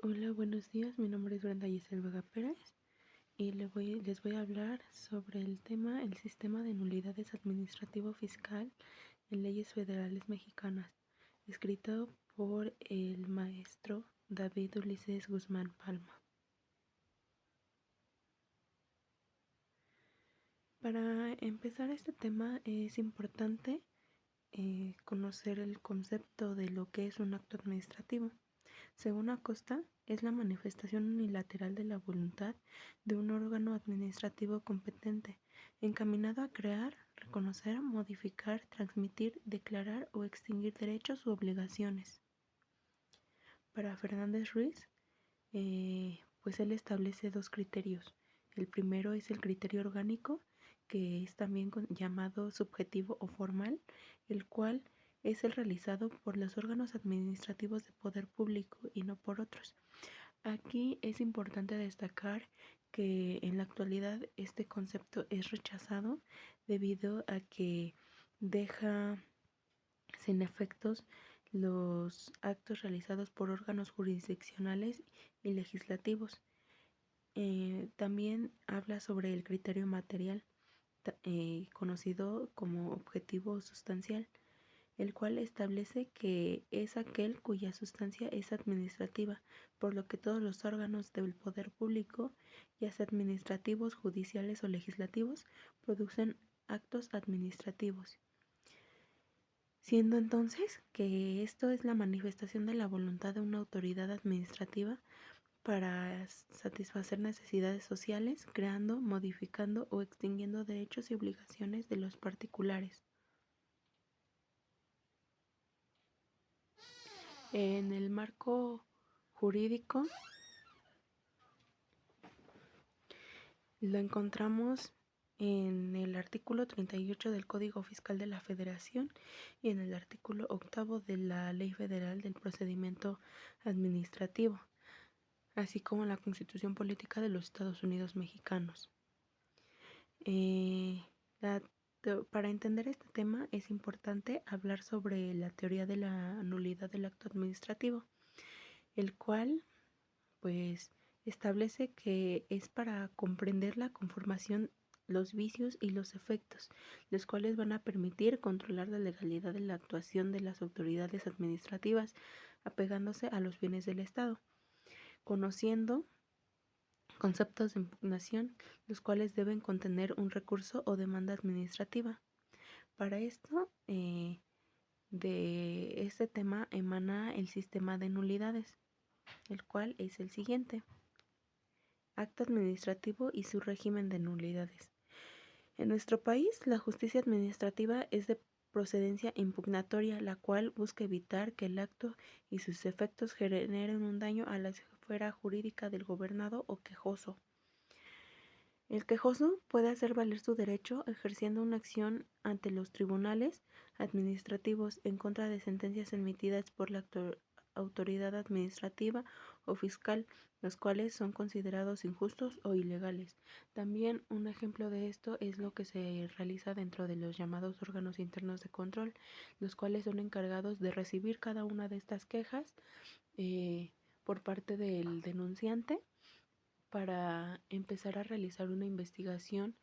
Hola, buenos días. Mi nombre es Brenda Giselle Vega Pérez y les voy a hablar sobre el tema el sistema de nulidades administrativo fiscal en leyes federales mexicanas, escrito por el maestro David Ulises Guzmán Palma. Para empezar este tema es importante conocer el concepto de lo que es un acto administrativo. Según Acosta, es la manifestación unilateral de la voluntad de un órgano administrativo competente, encaminado a crear, reconocer, modificar, transmitir, declarar o extinguir derechos u obligaciones. Para Fernández Ruiz, pues él establece dos criterios. El primero es el criterio orgánico, que es también llamado subjetivo o formal, el cual es el realizado por los órganos administrativos de poder público y no por otros. Aquí es importante destacar que en la actualidad este concepto es rechazado debido a que deja sin efectos los actos realizados por órganos jurisdiccionales y legislativos. También habla sobre el criterio material, conocido como objetivo sustancial, el cual establece que es aquel cuya sustancia es administrativa, por lo que todos los órganos del poder público, ya sea administrativos, judiciales o legislativos, producen actos administrativos. Siendo entonces que esto es la manifestación de la voluntad de una autoridad administrativa para satisfacer necesidades sociales, creando, modificando o extinguiendo derechos y obligaciones de los particulares. En el marco jurídico lo encontramos en el artículo 38 del Código Fiscal de la Federación y en el artículo 8 de la Ley Federal del Procedimiento Administrativo, así como en la Constitución Política de los Estados Unidos Mexicanos. Para entender este tema es importante hablar sobre la teoría de la nulidad del acto administrativo, el cual pues establece que es para comprender la conformación, los vicios y los efectos, los cuales van a permitir controlar la legalidad de la actuación de las autoridades administrativas, apegándose a los bienes del Estado, conociendo conceptos de impugnación, los cuales deben contener un recurso o demanda administrativa. Para esto, de este tema emana el sistema de nulidades, el cual es el siguiente: acto administrativo y su régimen de nulidades. En nuestro país, la justicia administrativa es de procedencia impugnatoria, la cual busca evitar que el acto y sus efectos generen un daño a la esfera jurídica del gobernado o quejoso. El quejoso puede hacer valer su derecho ejerciendo una acción ante los tribunales administrativos en contra de sentencias emitidas por la autoridad administrativa o fiscal, los cuales son considerados injustos o ilegales. También un ejemplo de esto es lo que se realiza dentro de los llamados órganos internos de control, los cuales son encargados de recibir cada una de estas quejas por parte del denunciante, para empezar a realizar una investigación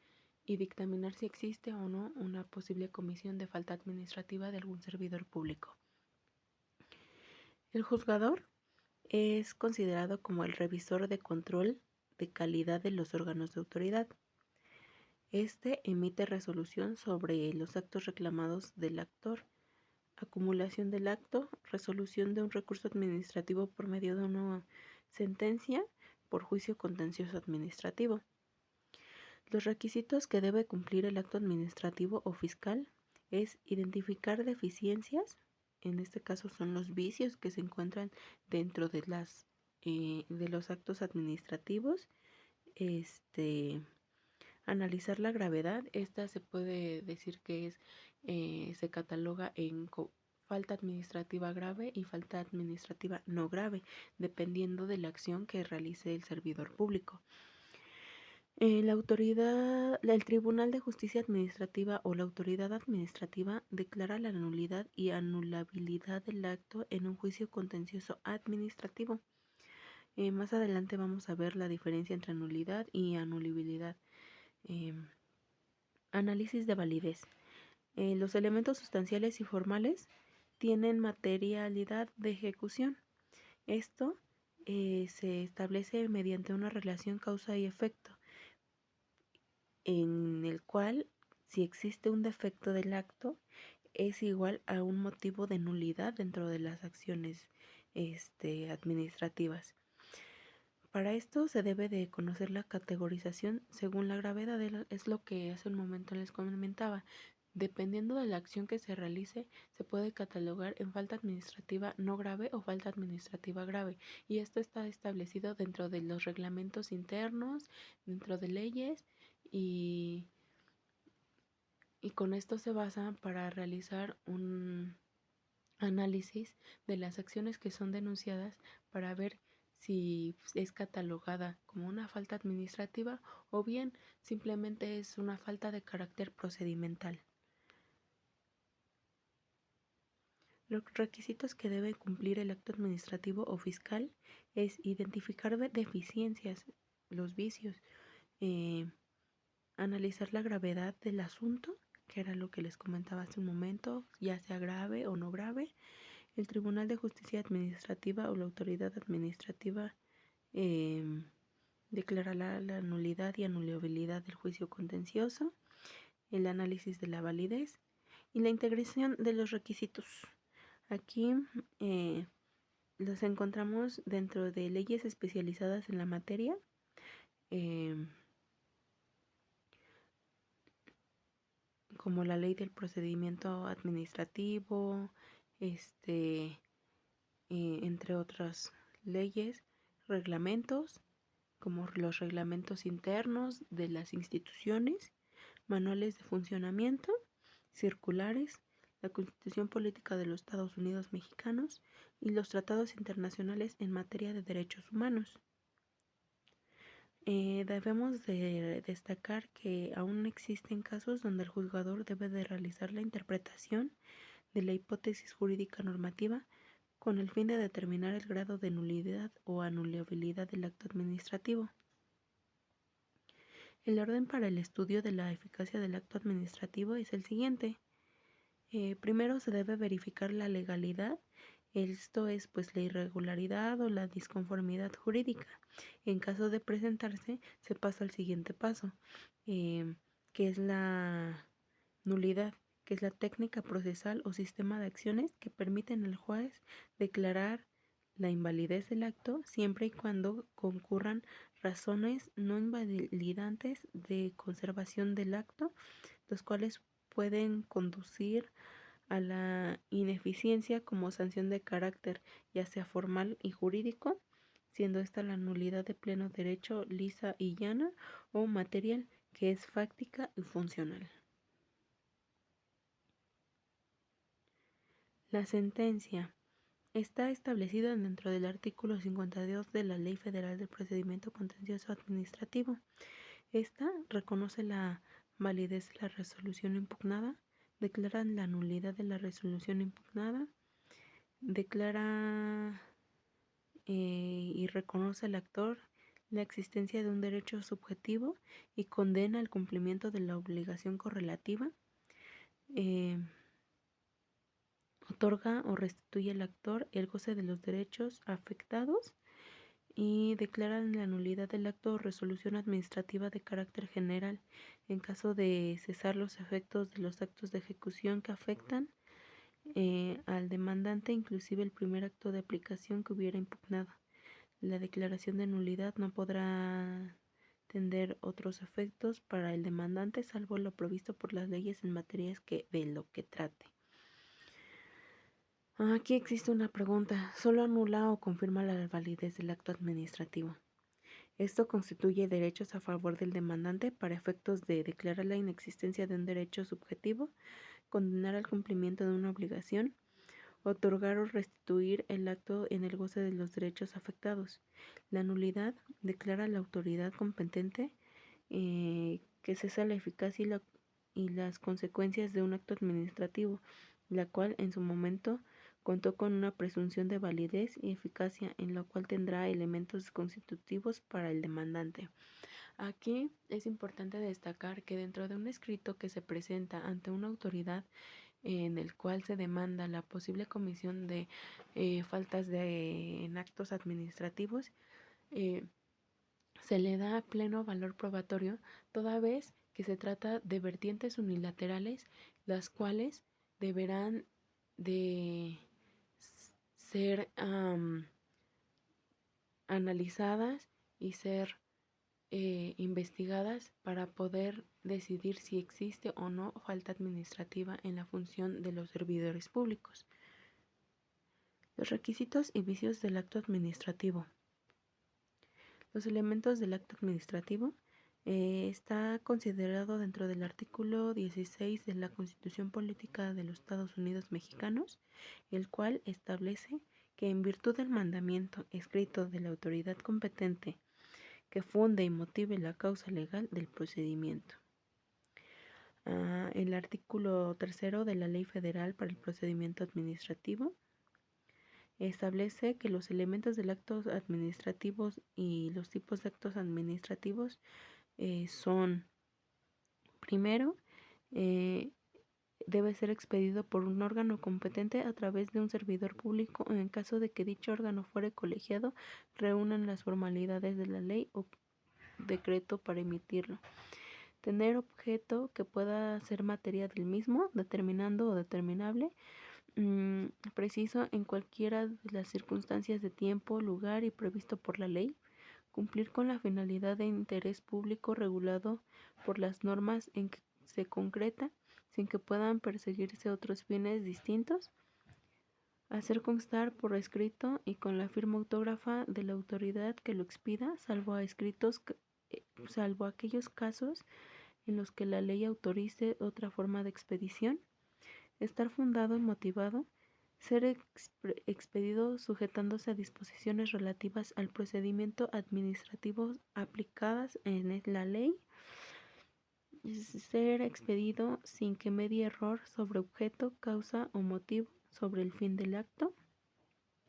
y dictaminar si existe o no una posible comisión de falta administrativa de algún servidor público. El juzgador es considerado como el revisor de control de calidad de los órganos de autoridad. Este emite resolución sobre los actos reclamados del actor, acumulación del acto, resolución de un recurso administrativo por medio de una sentencia por juicio contencioso administrativo. Los requisitos que debe cumplir el acto administrativo o fiscal es identificar deficiencias, en este caso son los vicios que se encuentran dentro de los actos administrativos, analizar la gravedad. Esta se puede decir que se cataloga en falta administrativa grave y falta administrativa no grave, dependiendo de la acción que realice el servidor público. El Tribunal de Justicia Administrativa o la autoridad administrativa declara la nulidad y anulabilidad del acto en un juicio contencioso administrativo. Más adelante vamos a ver la diferencia entre nulidad y anulabilidad. Análisis de validez. Los elementos sustanciales y formales tienen materialidad de ejecución. Esto se establece mediante una relación causa y efecto, en el cual si existe un defecto del acto es igual a un motivo de nulidad dentro de las acciones administrativas. Para esto se debe de conocer la categorización según la gravedad, es lo que hace un momento les comentaba. Dependiendo de la acción que se realice, se puede catalogar en falta administrativa no grave o falta administrativa grave. Y esto está establecido dentro de los reglamentos internos, dentro de leyes y con esto se basa para realizar un análisis de las acciones que son denunciadas para ver si es catalogada como una falta administrativa o bien simplemente es una falta de carácter procedimental. Los requisitos que debe cumplir el acto administrativo o fiscal es identificar deficiencias, los vicios, analizar la gravedad del asunto, que era lo que les comentaba hace un momento, ya sea grave o no grave. El Tribunal de Justicia Administrativa o la autoridad administrativa declarará la nulidad y anulabilidad del juicio contencioso, el análisis de la validez y la integración de los requisitos. Aquí los encontramos dentro de leyes especializadas en la materia, como la ley del procedimiento administrativo, entre otras leyes, reglamentos, como los reglamentos internos de las instituciones, manuales de funcionamiento, circulares, la Constitución Política de los Estados Unidos Mexicanos y los tratados internacionales en materia de derechos humanos. Debemos de destacar que aún existen casos donde el juzgador debe de realizar la interpretación de la hipótesis jurídica normativa con el fin de determinar el grado de nulidad o anulabilidad del acto administrativo. El orden para el estudio de la eficacia del acto administrativo es el siguiente. Primero se debe verificar la legalidad, esto es pues la irregularidad o la disconformidad jurídica. En caso de presentarse, se pasa al siguiente paso, que es la nulidad, que es la técnica procesal o sistema de acciones que permiten al juez declarar la invalidez del acto siempre y cuando concurran razones no invalidantes de conservación del acto, los cuales pueden conducir a la ineficiencia como sanción de carácter, ya sea formal y jurídico, siendo esta la nulidad de pleno derecho lisa y llana, o material, que es fáctica y funcional. La sentencia está establecida dentro del artículo 52 de la Ley Federal del Procedimiento Contencioso Administrativo. Esta reconoce la validez de la resolución impugnada, declara la nulidad de la resolución impugnada, declara y reconoce al actor la existencia de un derecho subjetivo y condena el cumplimiento de la obligación correlativa, otorga o restituye al actor el goce de los derechos afectados y declara la nulidad del acto o resolución administrativa de carácter general en caso de cesar los efectos de los actos de ejecución que afectan al demandante, inclusive el primer acto de aplicación que hubiera impugnado. La declaración de nulidad no podrá tener otros efectos para el demandante salvo lo previsto por las leyes en materias de lo que trate. Aquí existe una pregunta. ¿Solo anula o confirma la validez del acto administrativo? Esto constituye derechos a favor del demandante para efectos de declarar la inexistencia de un derecho subjetivo, condenar al cumplimiento de una obligación, otorgar o restituir el acto en el goce de los derechos afectados. La nulidad declara la autoridad competente que cesa la eficacia y las consecuencias de un acto administrativo, la cual en su momento contó con una presunción de validez y eficacia, en la cual tendrá elementos constitutivos para el demandante. Aquí es importante destacar que dentro de un escrito que se presenta ante una autoridad en el cual se demanda la posible comisión de faltas en actos administrativos, eh, se le da pleno valor probatorio toda vez que se trata de vertientes unilaterales, las cuales deberán de ser analizadas y ser investigadas para poder decidir si existe o no falta administrativa en la función de los servidores públicos. Los requisitos y vicios del acto administrativo. Los elementos del acto administrativo está considerado dentro del artículo 16 de la Constitución Política de los Estados Unidos Mexicanos, el cual establece que en virtud del mandamiento escrito de la autoridad competente que funde y motive la causa legal del procedimiento. El artículo 3 de la Ley Federal para el Procedimiento Administrativo establece que los elementos del acto administrativo y los tipos de actos administrativos son, primero, debe ser expedido por un órgano competente a través de un servidor público en caso de que dicho órgano fuere colegiado, reúnan las formalidades de la ley o decreto para emitirlo. Tener objeto que pueda ser materia del mismo, determinando o determinable, preciso en cualquiera de las circunstancias de tiempo, lugar y previsto por la ley. Cumplir con la finalidad de interés público regulado por las normas en que se concreta, sin que puedan perseguirse otros fines distintos. Hacer constar por escrito y con la firma autógrafa de la autoridad que lo expida, salvo aquellos casos en los que la ley autorice otra forma de expedición. Estar fundado y motivado. Ser expedido sujetándose a disposiciones relativas al procedimiento administrativo aplicadas en la ley. Ser expedido sin que medie error sobre objeto, causa o motivo sobre el fin del acto.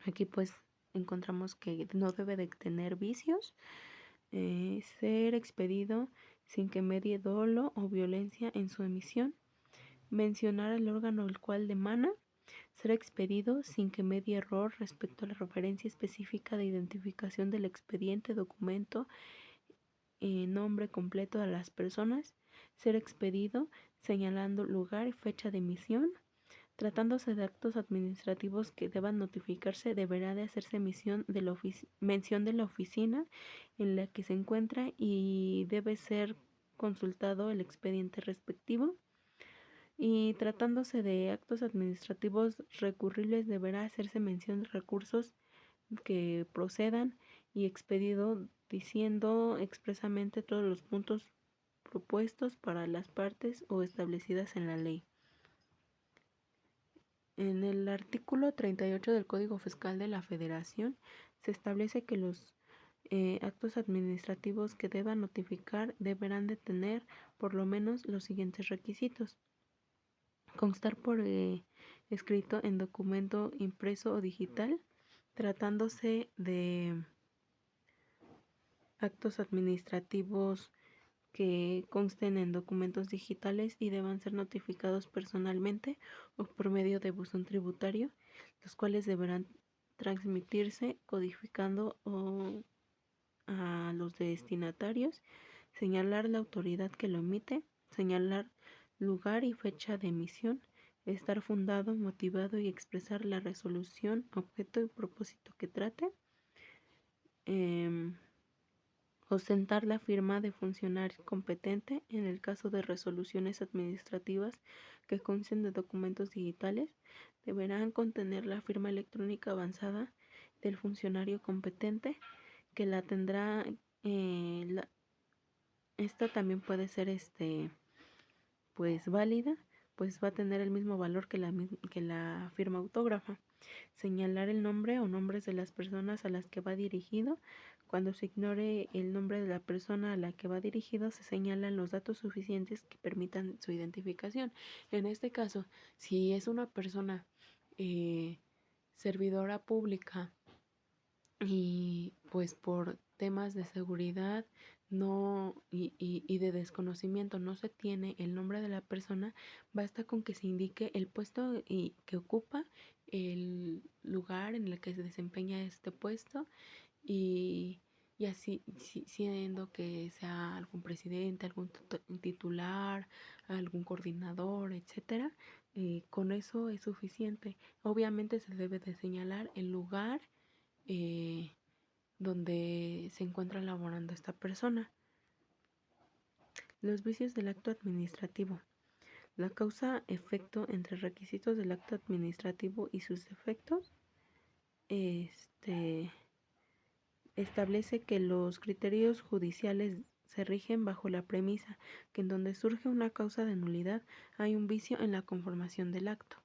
Aquí pues encontramos que no debe de tener vicios. Ser expedido sin que medie dolo o violencia en su emisión. Mencionar al órgano el cual demana. Ser expedido sin que medie error respecto a la referencia específica de identificación del expediente, documento, nombre completo de las personas. Ser expedido señalando lugar y fecha de emisión. Tratándose de actos administrativos que deban notificarse, deberá de hacerse mención de la oficina en la que se encuentra y debe ser consultado el expediente respectivo. Y tratándose de actos administrativos recurribles, deberá hacerse mención de recursos que procedan y expedido diciendo expresamente todos los puntos propuestos para las partes o establecidas en la ley. En el artículo 38 del Código Fiscal de la Federación se establece que los actos administrativos que deban notificar deberán de tener por lo menos los siguientes requisitos. Constar por escrito en documento impreso o digital, tratándose de actos administrativos que consten en documentos digitales y deban ser notificados personalmente o por medio de buzón tributario, los cuales deberán transmitirse codificando a los destinatarios, señalar la autoridad que lo emite, señalar lugar y fecha de emisión, estar fundado, motivado y expresar la resolución, objeto y propósito que trate, ostentar la firma de funcionario competente en el caso de resoluciones administrativas que consten de documentos digitales, deberán contener la firma electrónica avanzada del funcionario competente que la tendrá, esta también puede ser pues válida, pues va a tener el mismo valor que la firma autógrafa. Señalar el nombre o nombres de las personas a las que va dirigido. Cuando se ignore el nombre de la persona a la que va dirigido, se señalan los datos suficientes que permitan su identificación. En este caso, si es una persona servidora pública y pues por temas de seguridad no y de desconocimiento no se tiene el nombre de la persona, basta con que se indique el puesto que ocupa, el lugar en el que se desempeña este puesto y, y así siendo que sea algún presidente, algún titular, algún coordinador, etcétera, con eso es suficiente. Obviamente se debe de señalar el lugar eh, donde se encuentra laborando esta persona. Los vicios del acto administrativo. La causa-efecto entre requisitos del acto administrativo y sus efectos establece que los criterios judiciales se rigen bajo la premisa que en donde surge una causa de nulidad hay un vicio en la conformación del acto.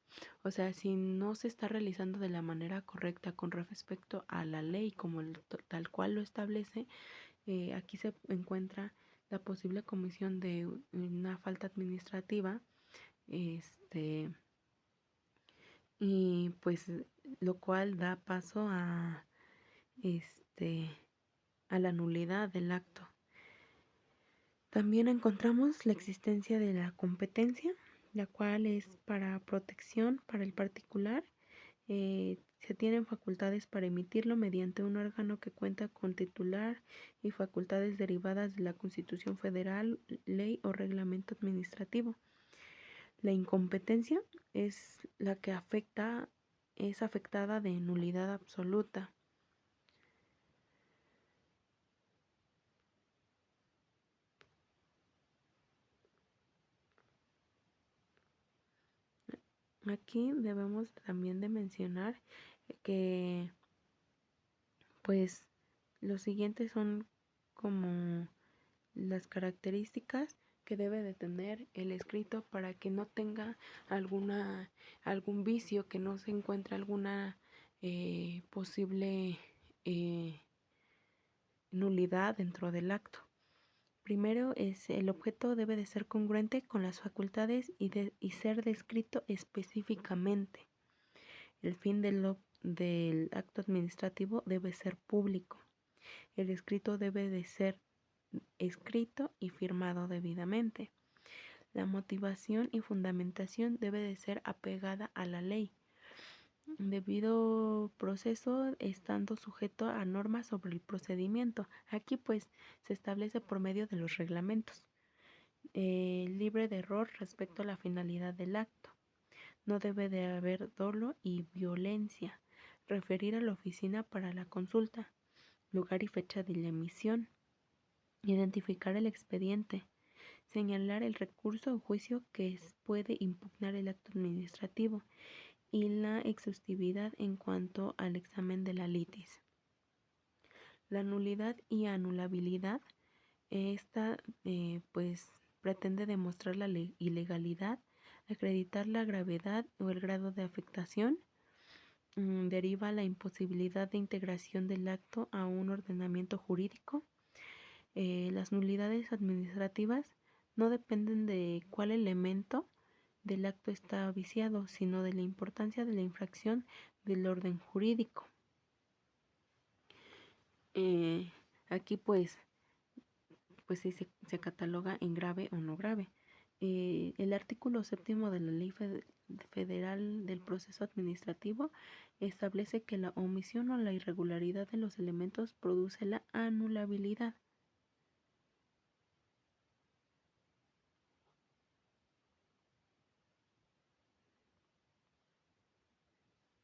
O sea, si no se está realizando de la manera correcta con respecto a la ley como tal cual lo establece, aquí se encuentra la posible comisión de una falta administrativa, y pues lo cual da paso este, a la nulidad del acto. También encontramos la existencia de la competencia, la cual es para protección para el particular. Se tienen facultades para emitirlo mediante un órgano que cuenta con titular y facultades derivadas de la Constitución Federal, ley o reglamento administrativo. La incompetencia es la que es afectada de nulidad absoluta. Aquí debemos también de mencionar que pues los siguientes son como las características que debe de tener el escrito para que no tenga algún vicio, que no se encuentre alguna posible nulidad dentro del acto. Primero es el objeto debe de ser congruente con las facultades y ser descrito específicamente. El fin del acto administrativo debe ser público. El escrito debe de ser escrito y firmado debidamente. La motivación y fundamentación debe de ser apegada a la ley. Debido proceso estando sujeto a normas sobre el procedimiento. Aquí pues se establece por medio de los reglamentos. Libre de error respecto a la finalidad del acto. No debe de haber dolo y violencia. Referir a la oficina para la consulta. Lugar y fecha de la emisión. Identificar el expediente. Señalar el recurso o juicio que puede impugnar el acto administrativo y la exhaustividad en cuanto al examen de la litis. La nulidad y anulabilidad, esta pues pretende demostrar la ilegalidad, acreditar la gravedad o el grado de afectación, deriva la imposibilidad de integración del acto a un ordenamiento jurídico. Las nulidades administrativas no dependen de cuál elemento del acto está viciado, sino de la importancia de la infracción del orden jurídico. Aquí pues sí se cataloga en grave o no grave. El artículo 7 de la Ley Federal del Proceso Administrativo establece que la omisión o la irregularidad de los elementos produce la anulabilidad.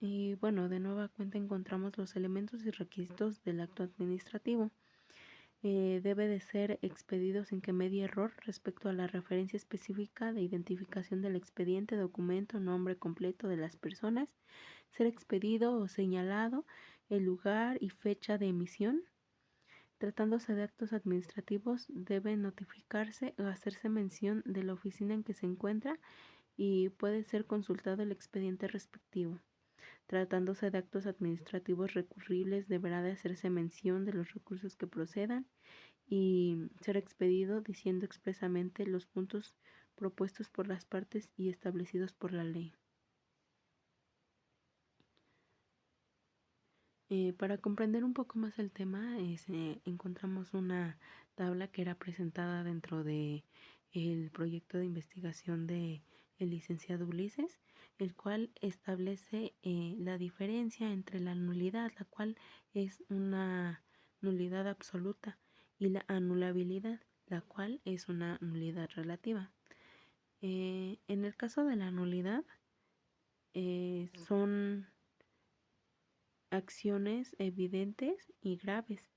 Y bueno, de nueva cuenta encontramos los elementos y requisitos del acto administrativo. Debe de ser expedido sin que medie error respecto a la referencia específica de identificación del expediente, documento, nombre completo de las personas, ser expedido o señalado el lugar y fecha de emisión. Tratándose de actos administrativos, debe notificarse o hacerse mención de la oficina en que se encuentra y puede ser consultado el expediente respectivo. Tratándose de actos administrativos recurribles, deberá de hacerse mención de los recursos que procedan y ser expedido diciendo expresamente los puntos propuestos por las partes y establecidos por la ley. Para comprender un poco más el tema, encontramos una tabla que era presentada dentro de el proyecto de investigación de el licenciado Ulises, el cual establece la diferencia entre la nulidad, la cual es una nulidad absoluta, y la anulabilidad, la cual es una nulidad relativa. En el caso de la nulidad, son acciones evidentes y graves,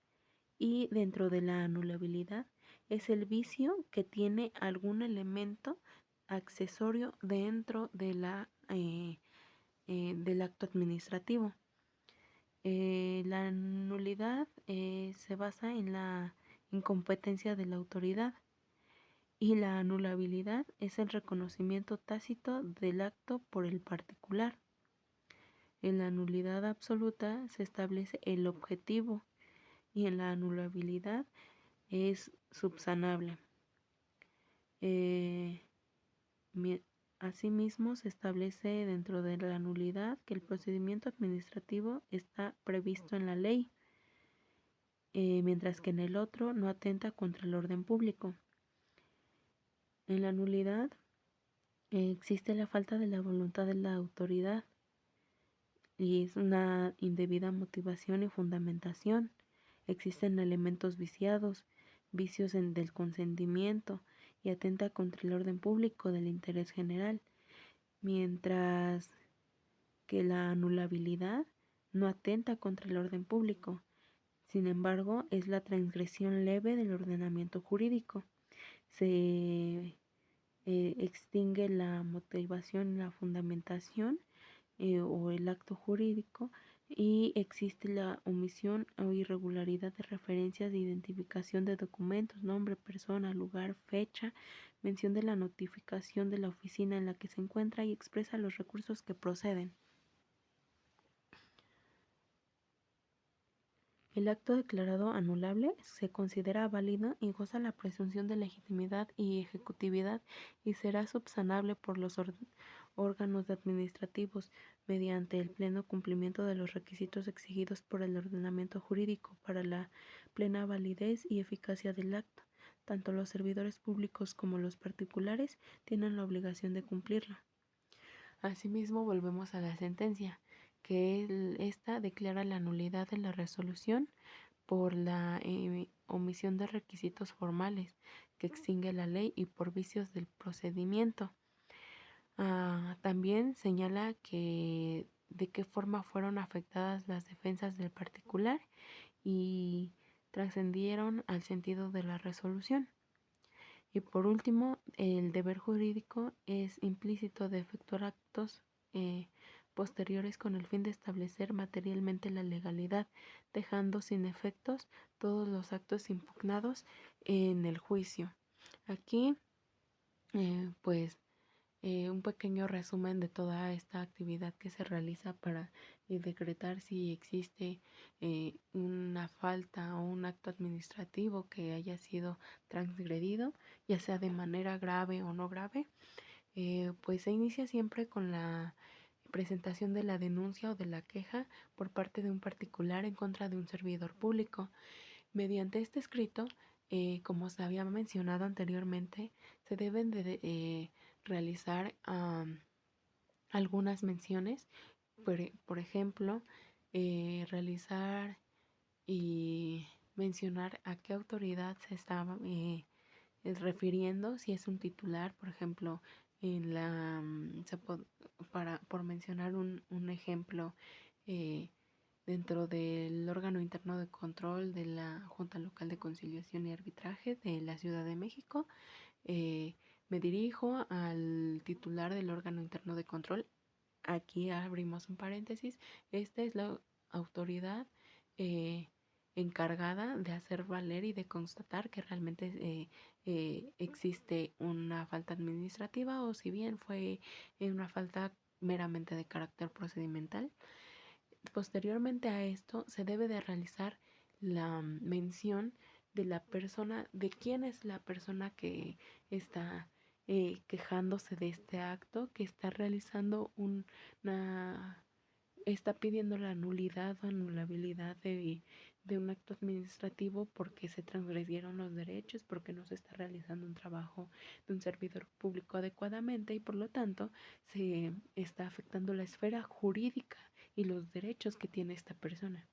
y dentro de la anulabilidad es el vicio que tiene algún elemento accesorio dentro de del acto administrativo. La nulidad se basa en la incompetencia de la autoridad, y la anulabilidad es el reconocimiento tácito del acto por el particular. En la nulidad absoluta se establece el objetivo, y en la anulabilidad es subsanable. Asimismo, se establece dentro de la nulidad que el procedimiento administrativo está previsto en la ley, mientras que en el otro no atenta contra el orden público. En la nulidad existe la falta de la voluntad de la autoridad, y es una indebida motivación y fundamentación. Existen elementos viciados, vicios del consentimiento, y atenta contra el orden público del interés general, mientras que la anulabilidad no atenta contra el orden público. Sin embargo, es la transgresión leve del ordenamiento jurídico. Se extingue la motivación y la fundamentación o el acto jurídico, y existe la omisión o irregularidad de referencias de identificación de documentos, nombre, persona, lugar, fecha, mención de la notificación de la oficina en la que se encuentra, y expresa los recursos que proceden. El acto declarado anulable se considera válido y goza la presunción de legitimidad y ejecutividad, y será subsanable por los órganos administrativos mediante el pleno cumplimiento de los requisitos exigidos por el ordenamiento jurídico para la plena validez y eficacia del acto. Tanto los servidores públicos como los particulares tienen la obligación de cumplirlo. Asimismo, volvemos a la sentencia, que esta declara la nulidad de la resolución por la omisión de requisitos formales que extingue la ley y por vicios del procedimiento. También señala que de qué forma fueron afectadas las defensas del particular y trascendieron al sentido de la resolución. Y por último, el deber jurídico es implícito de efectuar actos posteriores con el fin de establecer materialmente la legalidad, dejando sin efectos todos los actos impugnados en el juicio. Aquí, un pequeño resumen de toda esta actividad que se realiza para decretar si existe una falta o un acto administrativo que haya sido transgredido, ya sea de manera grave o no grave. Pues se inicia siempre con la presentación de la denuncia o de la queja por parte de un particular en contra de un servidor público. Mediante este escrito, como se había mencionado anteriormente, se deben de realizar algunas menciones, por ejemplo, realizar y mencionar a qué autoridad se estaba refiriendo, si es un titular, por ejemplo, en la por mencionar un ejemplo, dentro del órgano interno de control de la Junta Local de Conciliación y Arbitraje de la Ciudad de México, me dirijo al titular del órgano interno de control. Aquí abrimos un paréntesis. Esta es la autoridad encargada de hacer valer y de constatar que realmente existe una falta administrativa, o si bien fue una falta meramente de carácter procedimental. Posteriormente a esto se debe de realizar la mención de la persona, de quién es la persona que está quejándose de este acto, que está realizando una, está pidiendo la nulidad o anulabilidad de un acto administrativo porque se transgredieron los derechos, porque no se está realizando un trabajo de un servidor público adecuadamente y por lo tanto se está afectando la esfera jurídica y los derechos que tiene esta persona,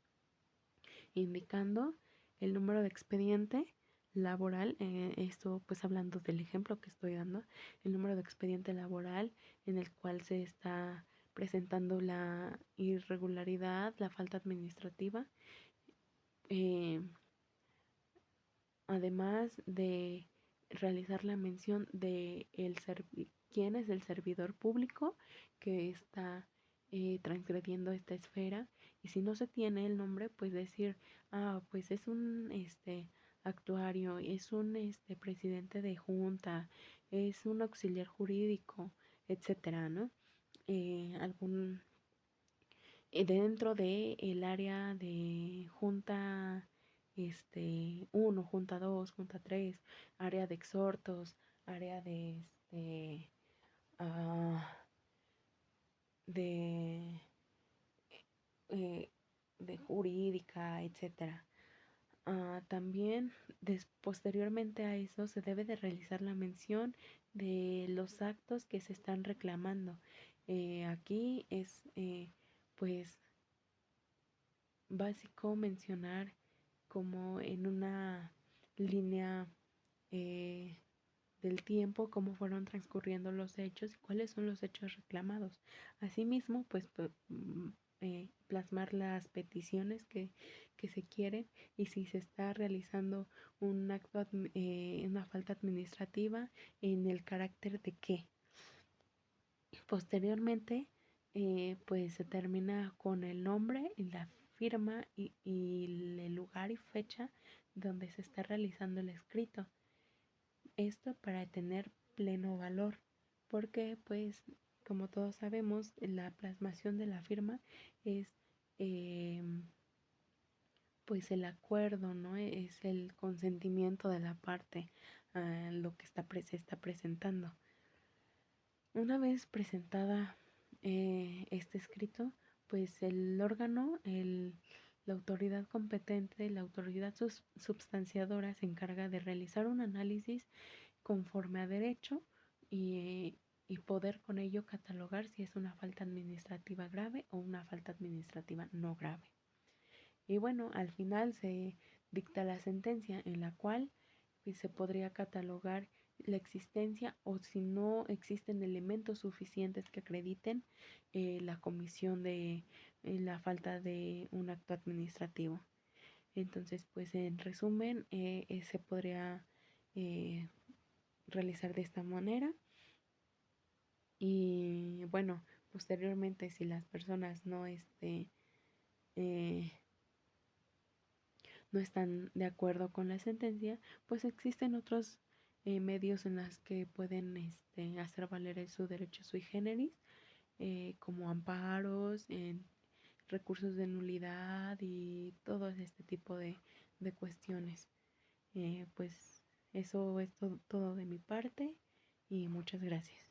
indicando el número de expediente laboral, esto pues hablando del ejemplo que estoy dando, el número de expediente laboral en el cual se está presentando la irregularidad, la falta administrativa, eh, además de realizar la mención de quién es el servidor público que está transgrediendo esta esfera, y si no se tiene el nombre, pues decir, pues es un actuario, es un presidente de junta, es un auxiliar jurídico, etcétera, ¿no? Algún dentro de el área de junta 1, junta 2, junta 3, área de exhortos, área ah, de, eh, de jurídica, etcétera. También posteriormente a eso se debe de realizar la mención de los actos que se están reclamando. Aquí es pues básico mencionar como en una línea eh, del tiempo cómo fueron transcurriendo los hechos y cuáles son los hechos reclamados. Asimismo, pues plasmar las peticiones que se quieren y si se está realizando un acto, una falta administrativa, en el carácter de qué. Posteriormente, pues se termina con el nombre y la firma y el lugar y fecha donde se está realizando el escrito. Esto para tener pleno valor, porque pues como todos sabemos, la plasmación de la firma es eh, pues el acuerdo, ¿no? Es el consentimiento de la parte a lo que se está presentando. Una vez presentada este escrito, pues el órgano, la autoridad competente, la autoridad substanciadora se encarga de realizar un análisis conforme a derecho y poder con ello catalogar si es una falta administrativa grave o una falta administrativa no grave. Y bueno, al final se dicta la sentencia en la cual pues, se podría catalogar la existencia o si no existen elementos suficientes que acrediten la comisión de la falta de un acto administrativo. Entonces, pues en resumen, se podría eh, realizar de esta manera. Y bueno, posteriormente, si las personas eh, no están de acuerdo con la sentencia, pues existen otros medios en los que pueden hacer valer su derecho sui generis, como amparos, recursos de nulidad y todo este tipo de cuestiones. Pues eso es todo de mi parte y muchas gracias.